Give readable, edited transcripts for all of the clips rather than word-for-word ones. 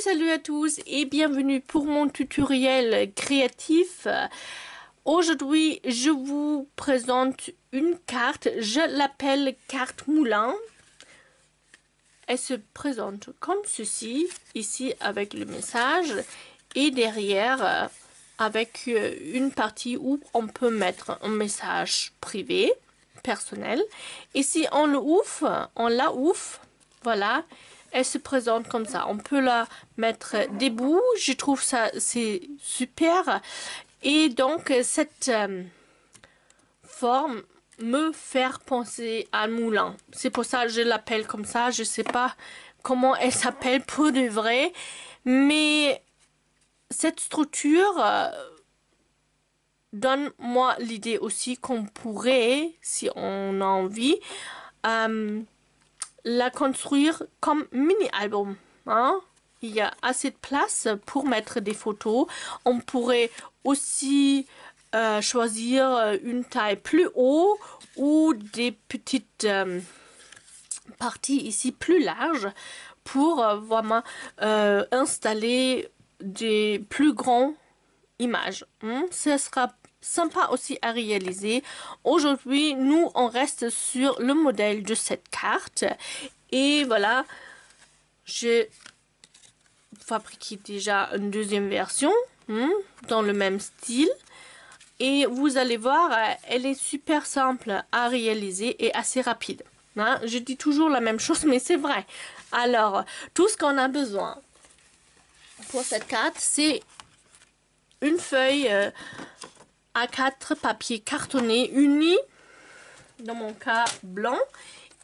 Salut à tous et bienvenue pour mon tutoriel créatif. Aujourd'hui, je vous présente une carte, je l'appelle carte moulin. Elle se présente comme ceci, ici avec le message et derrière avec une partie où on peut mettre un message privé, personnel. Et si on la ouvre, voilà. Elle se présente comme ça. On peut la mettre debout. Je trouve ça c'est super. Et donc cette forme me faire penser à un moulin. C'est pour ça que je l'appelle comme ça. Je sais pas comment elle s'appelle pour de vrai. Mais cette structure donne moi l'idée aussi qu'on pourrait, si on a envie, la construire comme mini-album. Hein? Il y a assez de place pour mettre des photos. On pourrait aussi choisir une taille plus haut ou des petites parties ici plus larges pour vraiment installer des plus grandes images. Ce sera sympa aussi à réaliser. Aujourd'hui, nous, on reste sur le modèle de cette carte. Et voilà, j'ai fabriqué déjà une deuxième version dans le même style. Et vous allez voir, elle est super simple à réaliser et assez rapide. Je dis toujours la même chose, mais c'est vrai. Alors, tout ce qu'on a besoin pour cette carte, c'est une feuille A4 papier cartonné uni, dans mon cas blanc,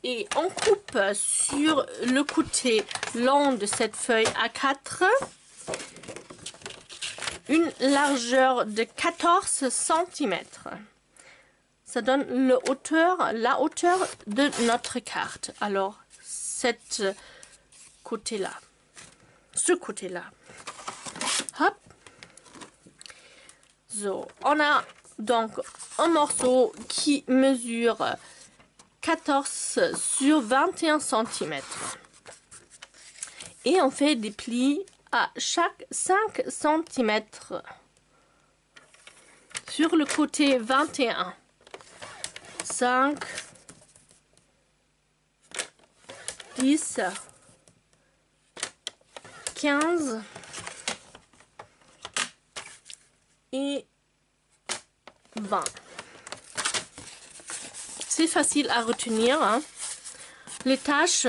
et on coupe sur le côté long de cette feuille A4 une largeur de 14 cm. Ça donne la hauteur de notre carte. Alors, ce côté-là. Hop. So, on a donc un morceau qui mesure 14 sur 21 cm. Et on fait des plis à chaque 5 cm sur le côté 21. 5, 10, 15 et 20. C'est facile à retenir. Hein. Les taches,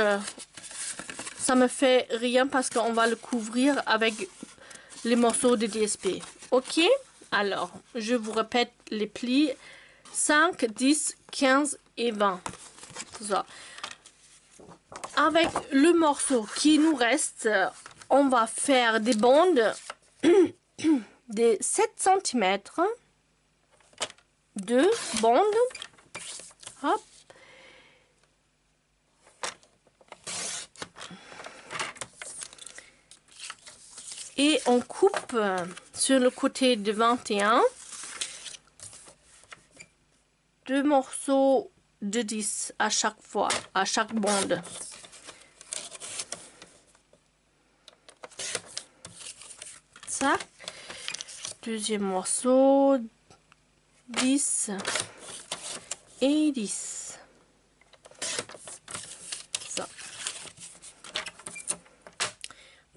ça me fait rien parce qu'on va le couvrir avec les morceaux de DSP. Ok? Alors, je vous répète les plis. 5, 10, 15 et 20. Ça. Avec le morceau qui nous reste, on va faire des bandes de 7 cm. 2 bandes. Hop. Et on coupe sur le côté de 21 2 morceaux de 10 à chaque fois, à chaque bande. Ça. Deuxième morceau, 10 et 10. Ça.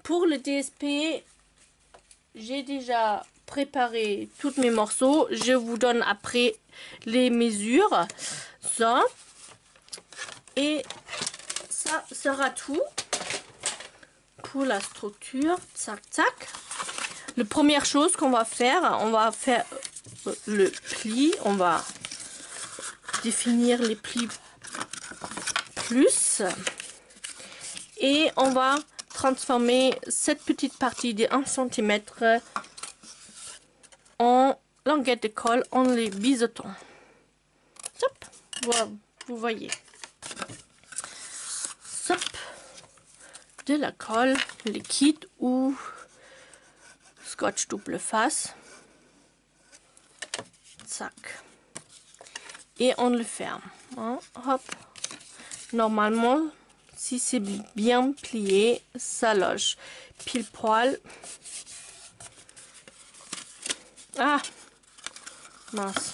Pour le DSP, j'ai déjà préparé tous mes morceaux. Je vous donne après les mesures. Ça. Et ça sera tout pour la structure. Tac, tac. La première chose qu'on va faire le pli. On va définir les plis plus. Et on va transformer cette petite partie de 1 cm en languette de colle en les biseautant. Hop, vous voyez. Hop, de la colle liquide ou scotch double face. Zac. Et on le ferme. Hein, hop. Normalement, si c'est bien plié, ça loge pile poil. Ah, mince.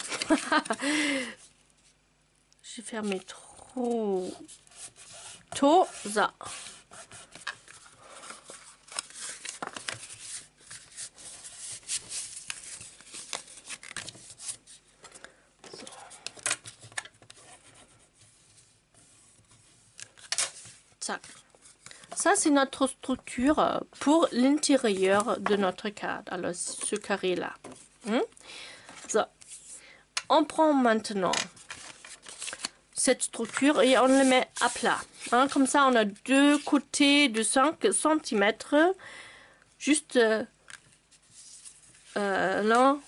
J'ai fermé trop tôt. Ça. Ça, c'est notre structure pour l'intérieur de notre carte. Alors, ce carré-là. So. On prend maintenant cette structure et on le met à plat. Comme ça, on a deux côtés de 5 cm. Juste l'un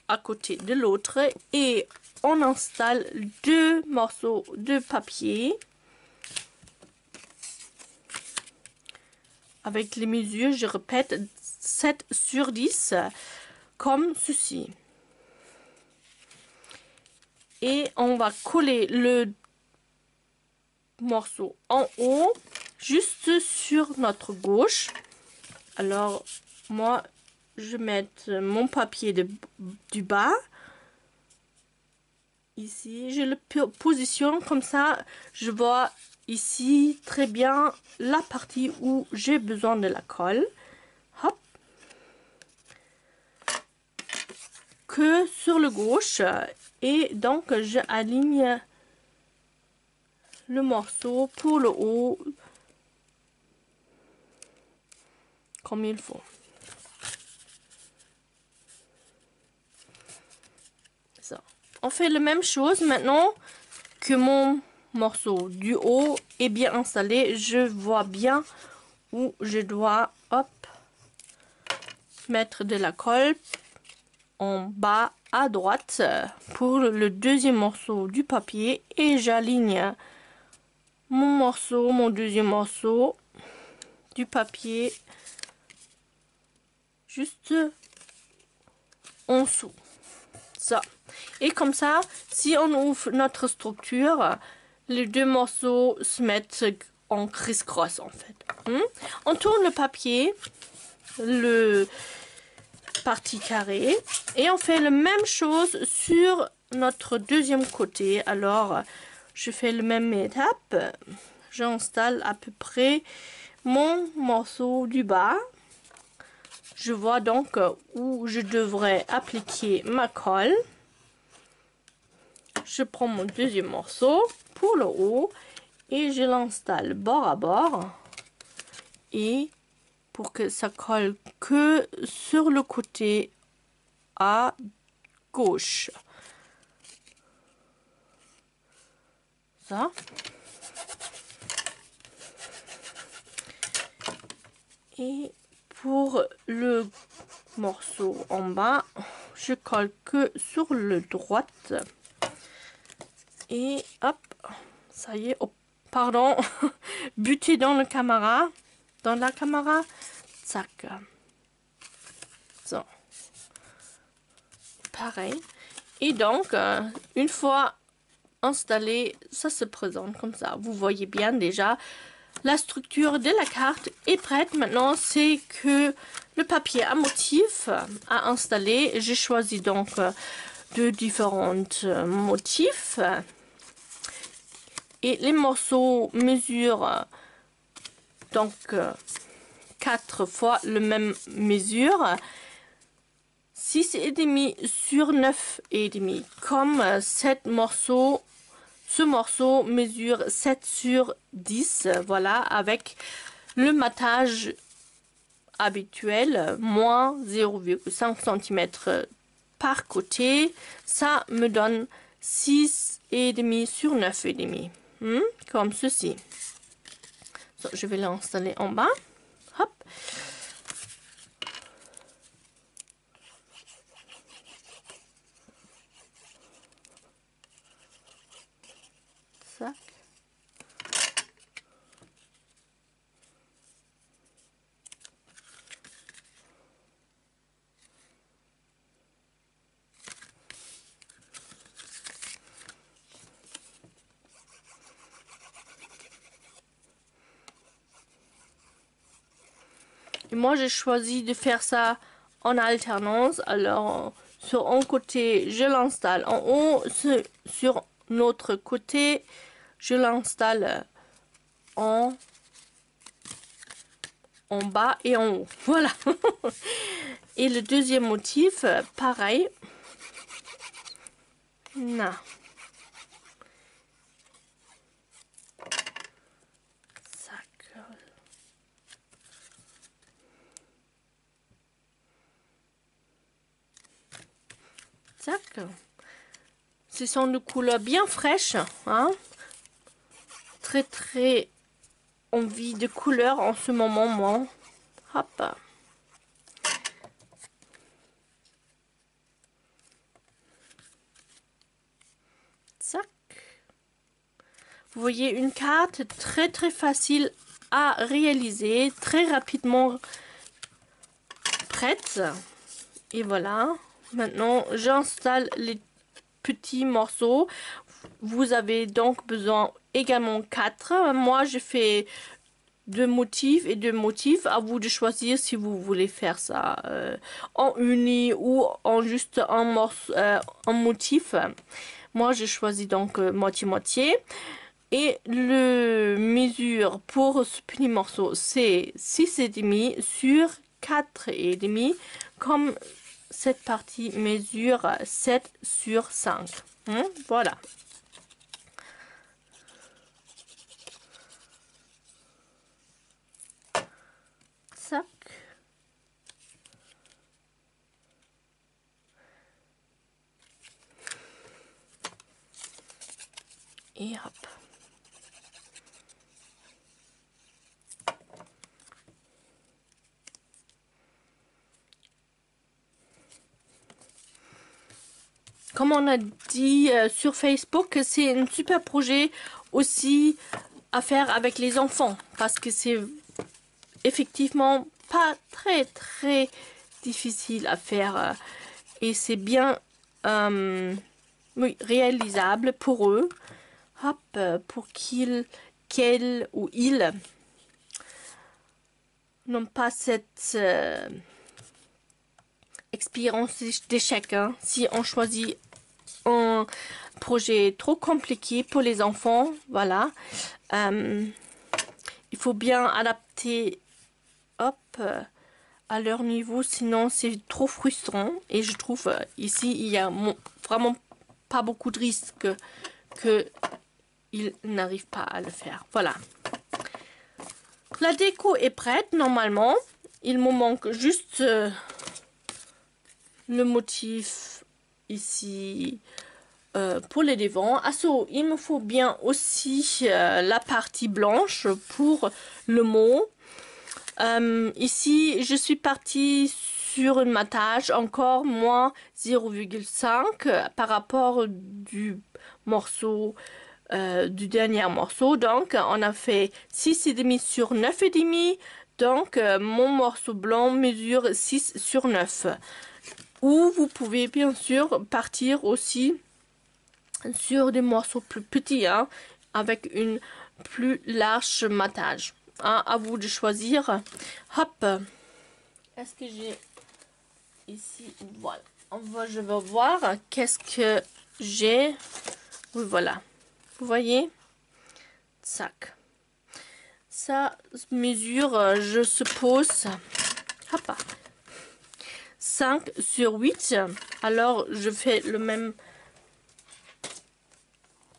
à côté de l'autre. Et on installe deux morceaux de papier. Avec les mesures, je répète, 7 sur 10, comme ceci. Et on va coller le morceau en haut, juste sur notre gauche. Alors, moi, je mets mon papier du bas. Ici, je le positionne comme ça, je vois ici très bien la partie où j'ai besoin de la colle. Hop. Que sur le gauche. Et donc, je aligne le morceau pour le haut comme il faut. Ça. On fait la même chose maintenant que mon morceau du haut est bien installé. Je vois bien où je dois mettre de la colle en bas à droite pour le deuxième morceau du papier et j'aligne mon deuxième morceau du papier juste en dessous. Ça. Et comme ça, si on ouvre notre structure, les deux morceaux se mettent en criss-cross en fait. On tourne le papier, le partie carrée, et on fait la même chose sur notre deuxième côté. Alors, je fais la même étape. J'installe à peu près mon morceau du bas. Je vois donc où je devrais appliquer ma colle. Je prends mon deuxième morceau pour le haut et je l'installe bord à bord. Et pour que ça colle que sur le côté à gauche. Ça. Et pour le morceau en bas, je colle que sur le droite. Et hop, ça y est, oh, pardon, buté dans la caméra, tac. Ça. Pareil. Et donc, une fois installé, ça se présente comme ça. Vous voyez bien déjà, la structure de la carte est prête. Maintenant, c'est que le papier à motif à installer. J'ai choisi donc deux différents motifs. Et les morceaux mesurent donc 4 fois le même mesure. 6,5 sur 9,5. Comme ce morceau mesure 7 sur 10. Voilà, avec le matage habituel, moins 0,5 cm par côté. Ça me donne 6,5 sur 9,5. Comme ceci. So, je vais l'installer en bas. Hop. Zac. Et moi, j'ai choisi de faire ça en alternance. Alors, sur un côté, je l'installe en haut. Sur l'autre côté, je l'installe en bas et en haut. Voilà. Et le deuxième motif, pareil. Non. Tac. Ce sont des couleurs bien fraîches, hein. Très très envie de couleurs en ce moment, moi. Hop. Tac. Vous voyez une carte très très facile à réaliser, très rapidement prête. Et voilà. Maintenant, j'installe les petits morceaux. Vous avez donc besoin également 4. Moi, je fais 2 motifs et 2 motifs. À vous de choisir si vous voulez faire ça en uni ou en juste un morceau, un motif. Moi, je choisis donc moitié-moitié. Et le mesure pour ce petit morceau, c'est 6,5 sur 4,5, comme cette partie mesure 7 sur 5. Voilà. Sac. Et hop. Comme on a dit sur Facebook, c'est un super projet aussi à faire avec les enfants. Parce que c'est effectivement pas très très difficile à faire. Et c'est bien oui, réalisable pour eux. Hop, pour qu'elles ou ils n'ont pas cette expérience d'échec. Hein. Si on choisit un projet trop compliqué pour les enfants, voilà. Il faut bien adapter hop, à leur niveau, sinon c'est trop frustrant. Et je trouve ici, il y a vraiment pas beaucoup de risques qu'ils n'arrivent pas à le faire. Voilà. La déco est prête normalement. Il me manque juste le motif ici pour les devants. Also, il me faut bien aussi la partie blanche pour le mot. Ici, je suis partie sur un matage encore moins 0,5 par rapport du morceau du dernier morceau. Donc, on a fait 6,5 sur 9,5. Donc, mon morceau blanc mesure 6 sur 9. Ou vous pouvez bien sûr partir aussi sur des morceaux plus petits, hein, avec une plus large matage. Hein, à vous de choisir. Hop. Est-ce que j'ai ici, voilà. Je vais voir qu'est-ce que j'ai. Oui, voilà. Vous voyez? Sac. Ça mesure, je suppose, hop, 5 sur 8. Alors, je fais le même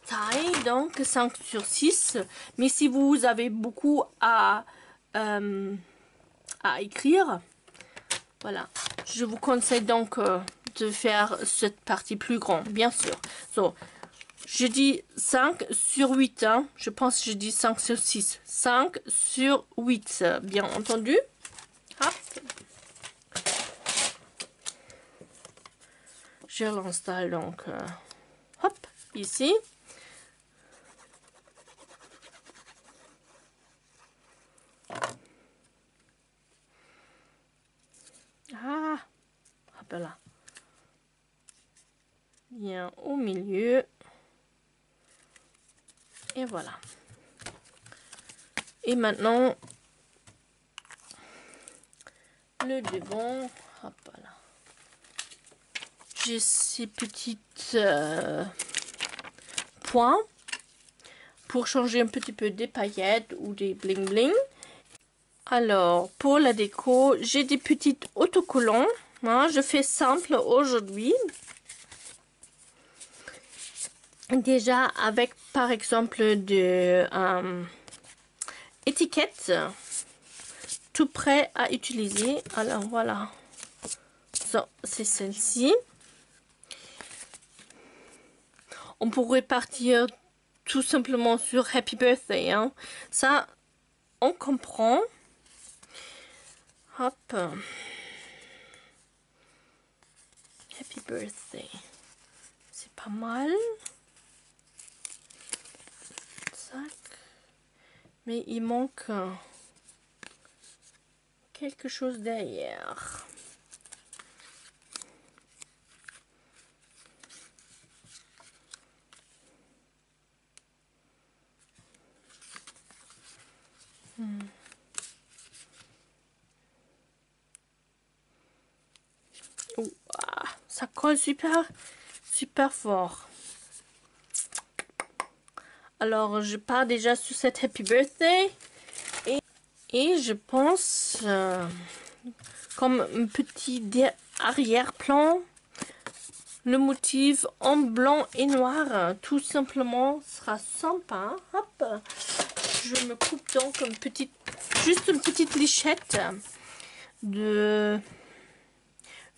taille, donc 5 sur 6. Mais si vous avez beaucoup à écrire, voilà. Je vous conseille donc de faire cette partie plus grande, bien sûr. So, je dis 5 sur 8. Hein. Je pense que je dis 5 sur 6. 5 sur 8, bien entendu. Hop. Je l'installe donc hop, ici. Ah, hop là. Bien au milieu. Et voilà. Et maintenant, le devant. Hop là. J'ai ces petites points pour changer un petit peu des paillettes ou des bling bling. Alors, pour la déco, j'ai des petites autocollants. Hein, je fais simple aujourd'hui. Déjà avec, par exemple, de étiquettes tout prêt à utiliser. Alors, voilà. Ça, c'est celle-ci. On pourrait partir tout simplement sur Happy Birthday. Hein. Ça, on comprend. Hop. Happy Birthday. C'est pas mal. Tac. Mais il manque quelque chose derrière. Ça colle super fort. Alors, je pars déjà sur cette Happy Birthday. Et je pense, comme un petit arrière-plan, le motif en blanc et noir, tout simplement, sera sympa. Hop, je me coupe donc juste une petite lichette de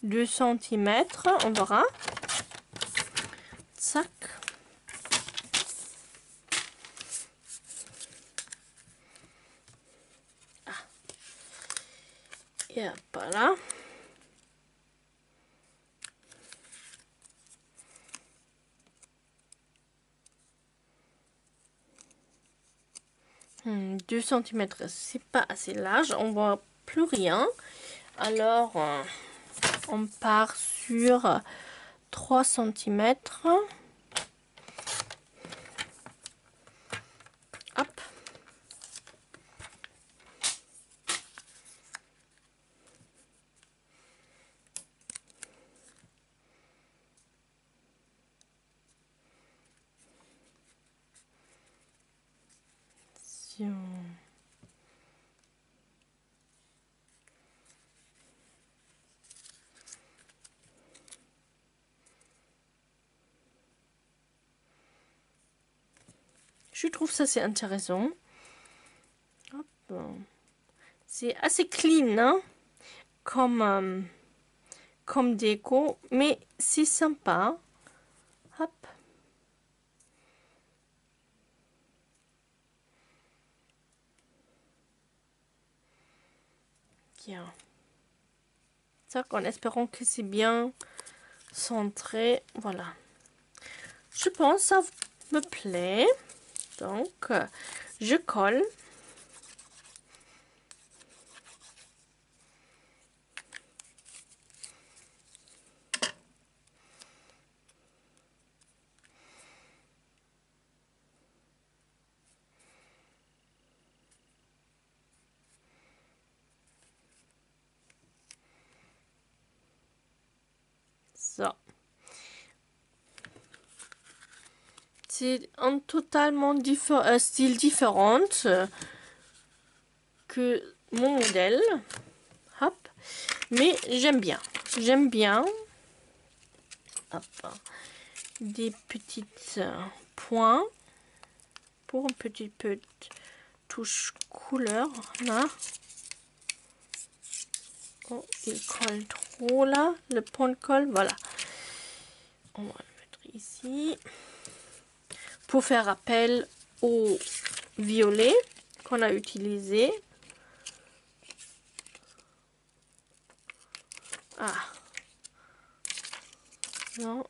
2 cm, on verra. Tac. Ah. Et hop là. Hmm, 2 cm, c'est pas assez large, on voit plus rien. Alors, on part sur 3 cm. Hop. Je trouve ça c'est intéressant. C'est assez clean, hein, comme déco, mais c'est sympa. Hop. Bien. Ça, en espérant que c'est bien centré. Voilà. Je pense que ça me plaît. Donc, je colle. Ça. C'est un totalement style différent que mon modèle. Hop. Mais j'aime bien. J'aime bien. Hop. Des petites points pour un petit peu de touche couleur là. Oh, il colle trop là, le point de colle, voilà. On va le mettre ici pour faire appel au violet qu'on a utilisé. Ah, non.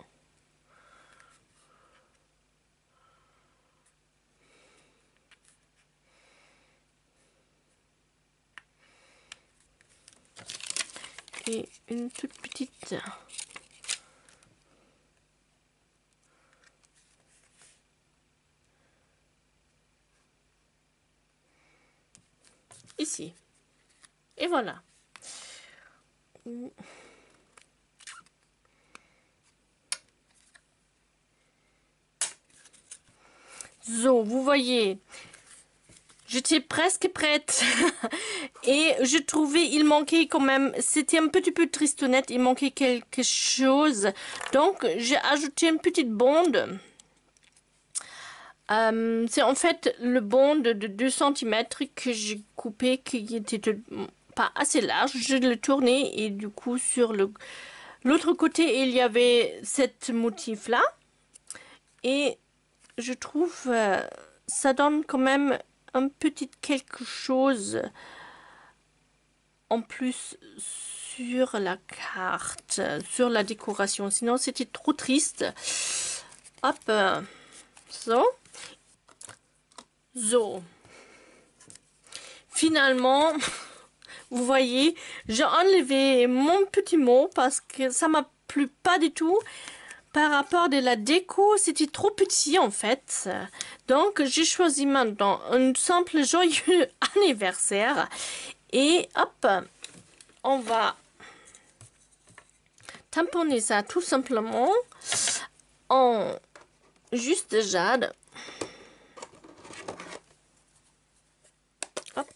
Et une toute petite. Ici. Et voilà. So, vous voyez, j'étais presque prête. Et je trouvais, il manquait quand même, c'était un petit peu tristonnette, il manquait quelque chose. Donc, j'ai ajouté une petite bande. C'est en fait le bond de 2 cm que j'ai coupé, qui était pas assez large. Je l'ai tourné et du coup sur l'autre côté il y avait cette motif là. Et je trouve ça donne quand même un petit quelque chose en plus sur la carte, sur la décoration. Sinon c'était trop triste. Hop, so. So. Finalement, vous voyez, j'ai enlevé mon petit mot parce que ça m'a plu pas du tout. Par rapport de la déco, c'était trop petit en fait. Donc, j'ai choisi maintenant un simple joyeux anniversaire. Et hop, on va tamponner ça tout simplement en juste jade. Hop.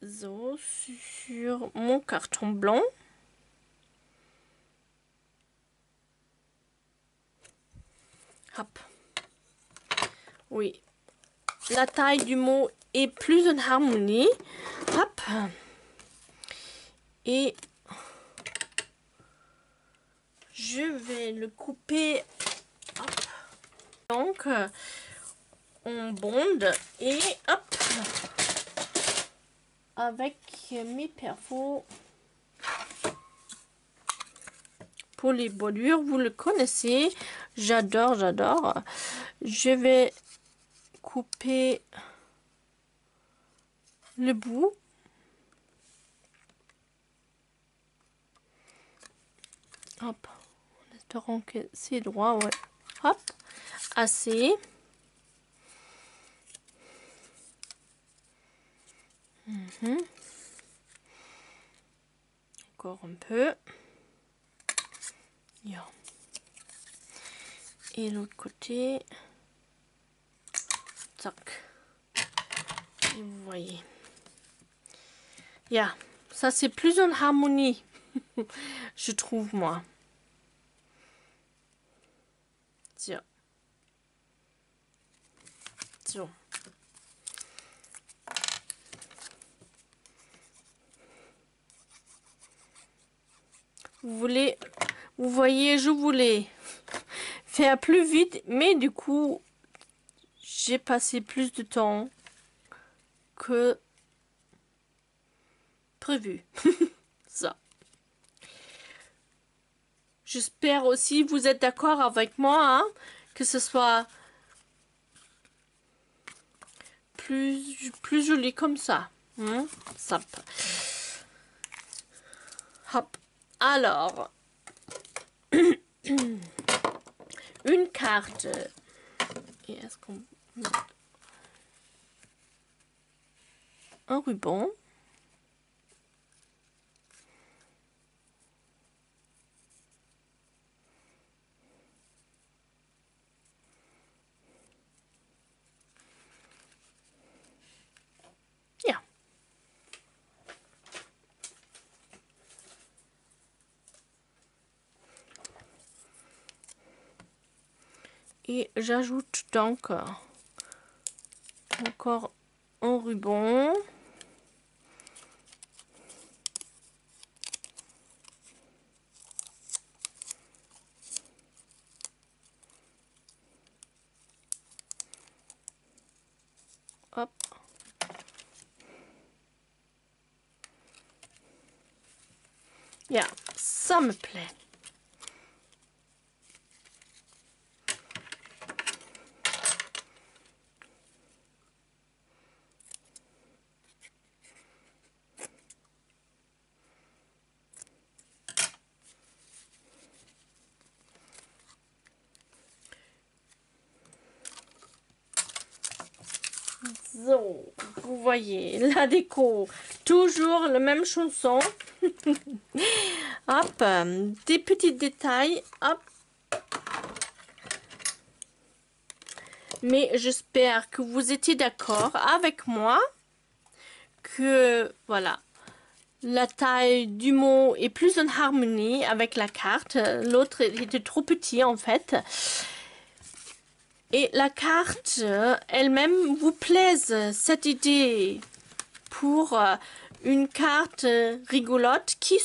So, sur mon carton blanc. Hop. Oui. La taille du mot est plus en harmonie. Hop. Et je vais le couper. Hop. Donc, on bonde et hop. Avec mes perfos. Pour les bordures, vous le connaissez. J'adore, j'adore. Je vais couper le bout. Hop. En espérant que c'est droit, ouais. Hop. Assez. Encore un peu. Yeah. Et l'autre côté. Tac. Et vous voyez. Yeah. Ça, c'est plus en harmonie. Je trouve, moi. Tiens. So. Vous voyez, je voulais faire plus vite, mais du coup, j'ai passé plus de temps que prévu. Ça. J'espère aussi vous êtes d'accord avec moi, hein, que ce soit plus joli comme ça. Hein, ça. Hop. Alors, une carte. Et est-ce qu'on met un ruban? Yeah. Et j'ajoute donc encore un ruban. Hop. Yeah, ça me plaît. So, vous voyez, la déco, toujours la même chanson. Hop, des petits détails, hop. Mais j'espère que vous étiez d'accord avec moi que, voilà, la taille du mot est plus en harmonie avec la carte. L'autre était trop petit en fait. Et la carte elle-même vous plaise, cette idée pour une carte rigolote qui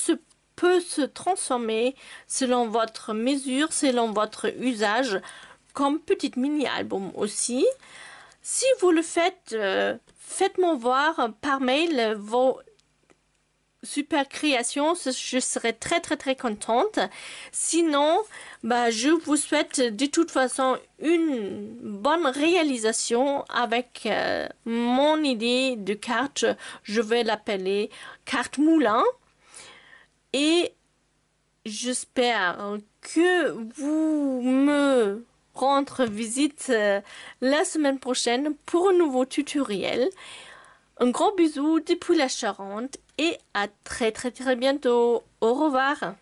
peut se transformer selon votre mesure, selon votre usage, comme petit mini-album aussi. Si vous le faites, faites-moi voir par mail vos super créations, je serai très contente. Sinon, bah, je vous souhaite de toute façon une bonne réalisation avec mon idée de carte. Je vais l'appeler carte moulin. Et j'espère que vous me rendre visite la semaine prochaine pour un nouveau tutoriel. Un gros bisou depuis la Charente et à très bientôt. Au revoir.